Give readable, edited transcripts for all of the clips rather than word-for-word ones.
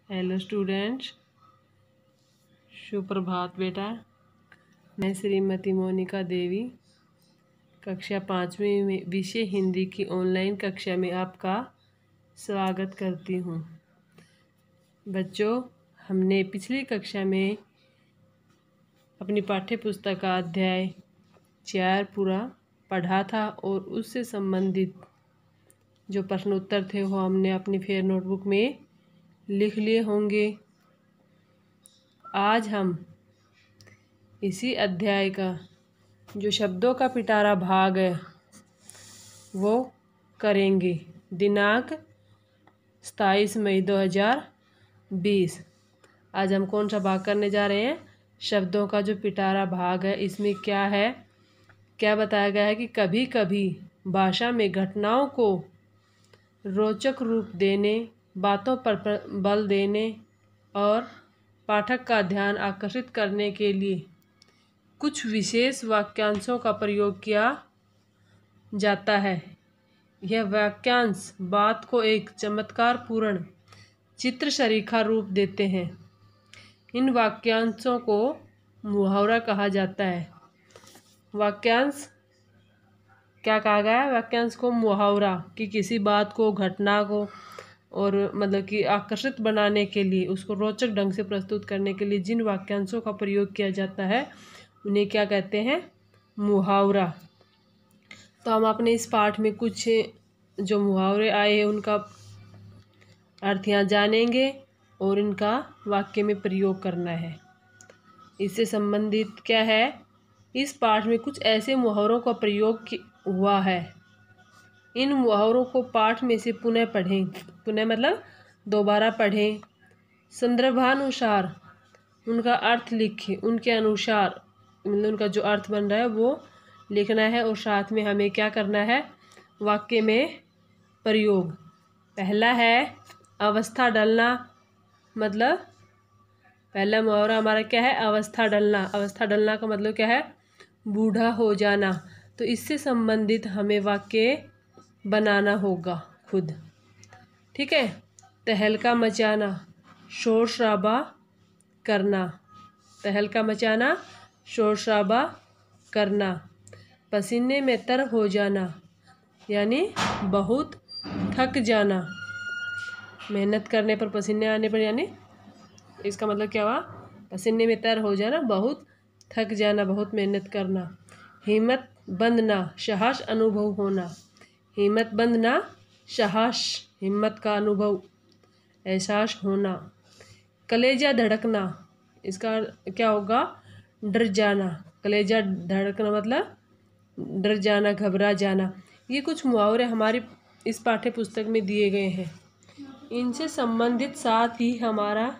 Hello students, सुप्रभात बेटा। मैं श्रीमती मोनिका देवी कक्षा 5वीं में विषय हिंदी की ऑनलाइन कक्षा में आपका स्वागत करती हूँ। बच्चों, हमने पिछली कक्षा में अपनी पाठ्य पुस्तक का अध्याय 4 पूरा पढ़ा था और उससे संबंधित जो प्रश्न उत्तर थे वो हमने अपनी फेयर नोटबुक में लिख लिए होंगे। आज हम इसी अध्याय का जो शब्दों का पिटारा भाग है वो करेंगे। दिनांक 27 मई 2020। आज हम कौन सा भाग करने जा रहे हैं? शब्दों का जो पिटारा भाग है। इसमें क्या बताया गया है कि कभी कभी भाषा में घटनाओं को रोचक रूप देने, बातों पर बल देने और पाठक का ध्यान आकर्षित करने के लिए कुछ विशेष वाक्यांशों का प्रयोग किया जाता है। यह वाक्यांश बात को एक चमत्कारपूर्ण चित्र सरीखा रूप देते हैं। इन वाक्यांशों को मुहावरा कहा जाता है। वाक्यांश क्या कहा गया है? वाक्यांश को मुहावरा, कि किसी बात को, घटना को और मतलब कि आकर्षित बनाने के लिए, उसको रोचक ढंग से प्रस्तुत करने के लिए जिन वाक्यांशों का प्रयोग किया जाता है उन्हें क्या कहते हैं? मुहावरा। तो हम अपने इस पाठ में कुछ जो मुहावरे आए हैं उनका अर्थ यहाँ जानेंगे और इनका वाक्य में प्रयोग करना है। इससे संबंधित क्या है? इस पाठ में कुछ ऐसे मुहावरों का प्रयोग हुआ है। इन मुहावरों को पाठ में से पुनः पढ़ें। पुनः मतलब दोबारा पढ़ें। संदर्भानुसार उनका अर्थ लिखें। उनके अनुसार मतलब उनका जो अर्थ बन रहा है वो लिखना है और साथ में हमें क्या करना है? वाक्य में प्रयोग। पहला है अवस्था डलना। मतलब पहला मुहावरा हमारा क्या है? अवस्था डलना। अवस्था डलना का मतलब क्या है? बूढ़ा हो जाना। तो इससे संबंधित हमें वाक्य बनाना होगा खुद। ठीक है। तहलका मचाना, शोर शराबा करना। तहलका मचाना, शोर शराबा करना। पसीने में तर हो जाना, यानी बहुत थक जाना। मेहनत करने पर पसीने आने पर, यानी इसका मतलब क्या हुआ? पसीने में तर हो जाना, बहुत थक जाना, बहुत मेहनत करना। हिम्मत बंधना, साहस अनुभव होना। हिम्मत बंधना, साहस, हिम्मत का अनुभव, एहसास होना। कलेजा धड़कना, इसका क्या होगा? डर जाना। कलेजा धड़कना मतलब डर जाना, घबरा जाना। ये कुछ मुहावरे हमारी इस पाठ्य पुस्तक में दिए गए हैं। इनसे संबंधित साथ ही हमारा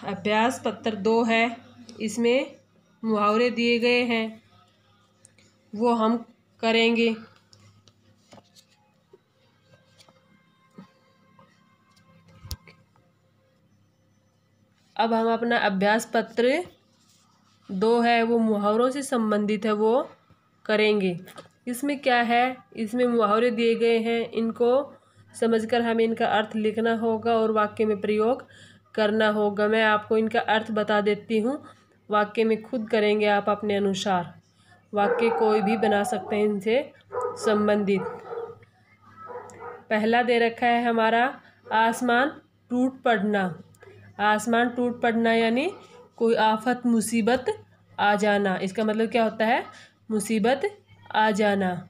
अभ्यास पत्र 2 है। इसमें मुहावरे दिए गए हैं, वो हम करेंगे। अब हम अपना अभ्यास पत्र 2 है, वो मुहावरों से संबंधित है, वो करेंगे। इसमें क्या है? इसमें मुहावरे दिए गए हैं, इनको समझकर हमें इनका अर्थ लिखना होगा और वाक्य में प्रयोग करना होगा। मैं आपको इनका अर्थ बता देती हूँ, वाक्य में खुद करेंगे आप अपने अनुसार। वाक्य कोई भी बना सकते हैं इनसे संबंधित। पहला दे रखा है हमारा आसमान टूट पड़ना। आसमान टूट पड़ना यानी कोई आफत, मुसीबत आ जाना। इसका मतलब क्या होता है? मुसीबत आ जाना।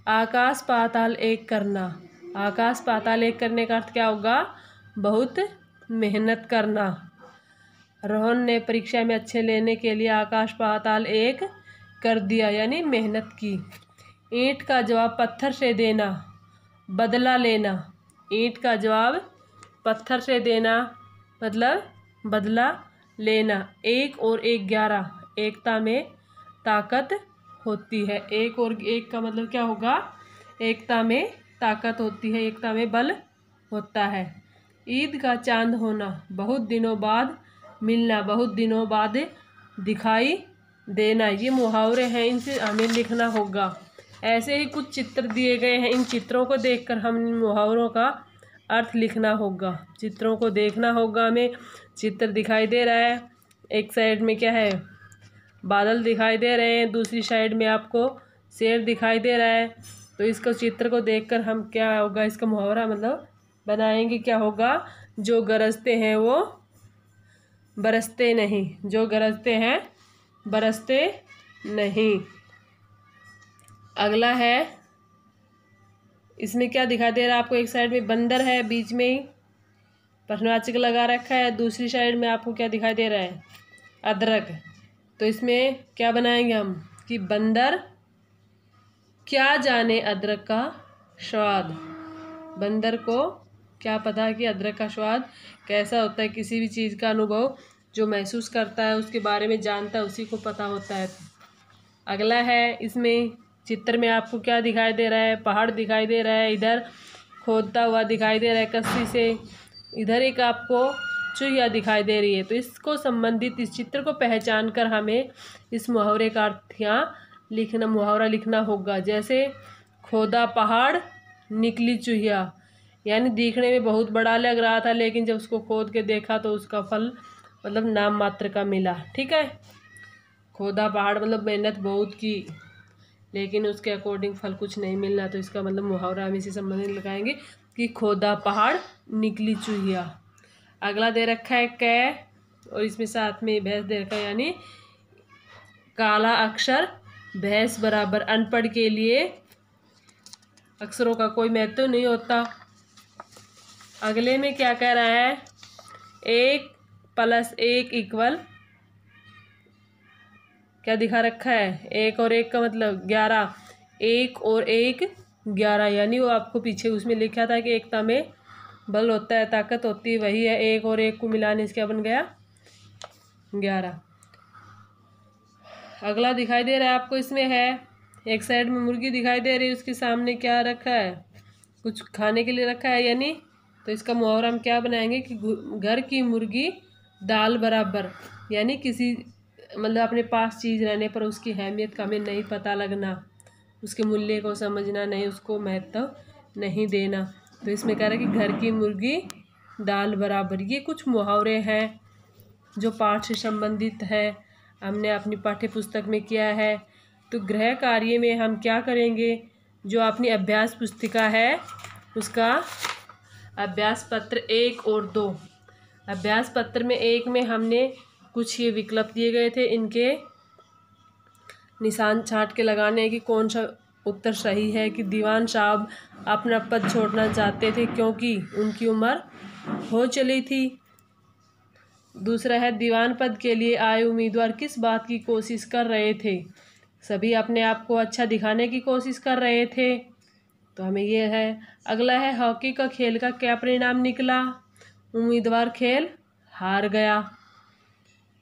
आकाश पाताल एक करना। आकाश पाताल एक करने का अर्थ क्या होगा? बहुत मेहनत करना। रोहन ने परीक्षा में अच्छे लेने के लिए आकाश पाताल एक कर दिया, यानी मेहनत की। ईंट का जवाब पत्थर से देना, बदला लेना। ईंट का जवाब पत्थर से देना मतलब बदला लेना। 1 और 1 11, एकता में ताकत होती है। 1 और 1 का मतलब क्या होगा? एकता में ताकत होती है, एकता में बल होता है। ईद का चांद होना, बहुत दिनों बाद मिलना, बहुत दिनों बाद दिखाई देना। ये मुहावरे हैं, इनसे हमें लिखना होगा। ऐसे ही कुछ चित्र दिए गए हैं, इन चित्रों को देखकर हम इन मुहावरों का अर्थ लिखना होगा। चित्रों को देखना होगा हमें। चित्र दिखाई दे रहा है, एक साइड में क्या है, बादल दिखाई दे रहे हैं, दूसरी साइड में आपको शेर दिखाई दे रहा है। तो इसको चित्र को देखकर हम क्या होगा, इसका मुहावरा मतलब बनाएंगे। क्या होगा, जो गरजते हैं वो बरसते नहीं, जो गरजते हैं बरसते नहीं। अगला है, इसमें क्या दिखाई दे रहा है आपको, एक साइड में बंदर है, बीच में ही प्रश्नवाचक लगा रखा है, दूसरी साइड में आपको क्या दिखाई दे रहा है, अदरक। तो इसमें क्या बनाएंगे हम कि बंदर क्या जाने अदरक का स्वाद। बंदर को क्या पता कि अदरक का स्वाद कैसा होता है। किसी भी चीज़ का अनुभव जो महसूस करता है, उसके बारे में जानता है, उसी को पता होता है। अगला है, इसमें चित्र में आपको क्या दिखाई दे रहा है, पहाड़ दिखाई दे रहा है, इधर खोदता हुआ दिखाई दे रहा है कस्सी से, इधर एक आपको चुहिया दिखाई दे रही है। तो इसको संबंधित इस चित्र को पहचान कर हमें इस मुहावरे का अर्थ यहाँ मुहावरा लिखना होगा। जैसे खोदा पहाड़ निकली चुहिया, यानी दिखने में बहुत बड़ा लग रहा था, लेकिन जब उसको खोद के देखा तो उसका फल मतलब नाम मात्र का मिला। ठीक है, खोदा पहाड़ मतलब मेहनत बहुत की, लेकिन उसके अकॉर्डिंग फल कुछ नहीं मिलना। तो इसका मतलब मुहावरा हम इसी संबंधित लगाएंगे कि खोदा पहाड़ निकली चुहिया। अगला दे रखा है कै, और इसमें साथ में भैंस दे रखा है, यानी काला अक्षर भैंस बराबर। अनपढ़ के लिए अक्षरों का कोई महत्व नहीं होता। अगले में क्या कह रहा है, 1 + 1 = क्या दिखा रखा है, 1 और 1 का मतलब 11। 1 और 1 11, यानी वो आपको पीछे उसमें लिखा था कि एकता में बल होता है, ताकत होती है, वही है। 1 और 1 को मिलाने से क्या बन गया, 11। अगला दिखाई दे रहा है आपको, इसमें है एक साइड में मुर्गी दिखाई दे रही है, उसके सामने क्या रखा है, कुछ खाने के लिए रखा है, यानी तो इसका मुहावरा हम क्या बनाएंगे कि घर की मुर्गी दाल बराबर। यानी किसी मतलब अपने पास चीज़ रहने पर उसकी अहमियत का हमें नहीं पता लगना, उसके मूल्य को समझना नहीं, उसको महत्व नहीं देना। तो इसमें कह रहा है कि घर की मुर्गी दाल बराबर। ये कुछ मुहावरे हैं जो पाठ से संबंधित है, हमने अपनी पाठ्य पुस्तक में किया है। तो गृह कार्य में हम क्या करेंगे, जो अपनी अभ्यास पुस्तिका है उसका अभ्यास पत्र 1 और 2। अभ्यास पत्र में 1 में हमने कुछ ये विकल्प दिए गए थे, इनके निशान छांट के लगाने कि कौन सा उत्तर सही है। कि दीवान साहब अपना पद छोड़ना चाहते थे क्योंकि उनकी उम्र हो चली थी। दूसरा है, दीवान पद के लिए आए उम्मीदवार किस बात की कोशिश कर रहे थे। सभी अपने आप को अच्छा दिखाने की कोशिश कर रहे थे, तो हमें ये है। अगला है, हॉकी का खेल का क्या परिणाम निकला, उम्मीदवार खेल हार गया।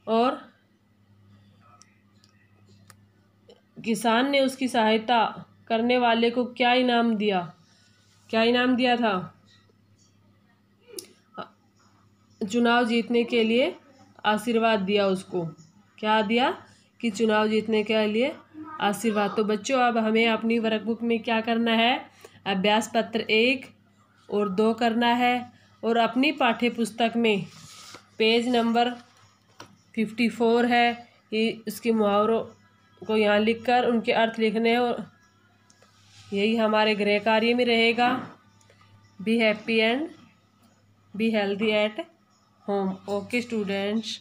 और किसान ने उसकी सहायता करने वाले को क्या इनाम दिया, क्या इनाम दिया था, चुनाव जीतने के लिए आशीर्वाद दिया उसको। क्या दिया कि चुनाव जीतने के लिए आशीर्वाद। तो बच्चों अब हमें अपनी वर्कबुक में क्या करना है, अभ्यास पत्र 1 और 2 करना है, और अपनी पाठ्य पुस्तक में पेज नंबर 54 है, ये इसके मुहावरों को यहाँ लिखकर उनके अर्थ लिखने हैं, और यही हमारे गृह कार्य में रहेगा। Be happy and be healthy at home. Okay students.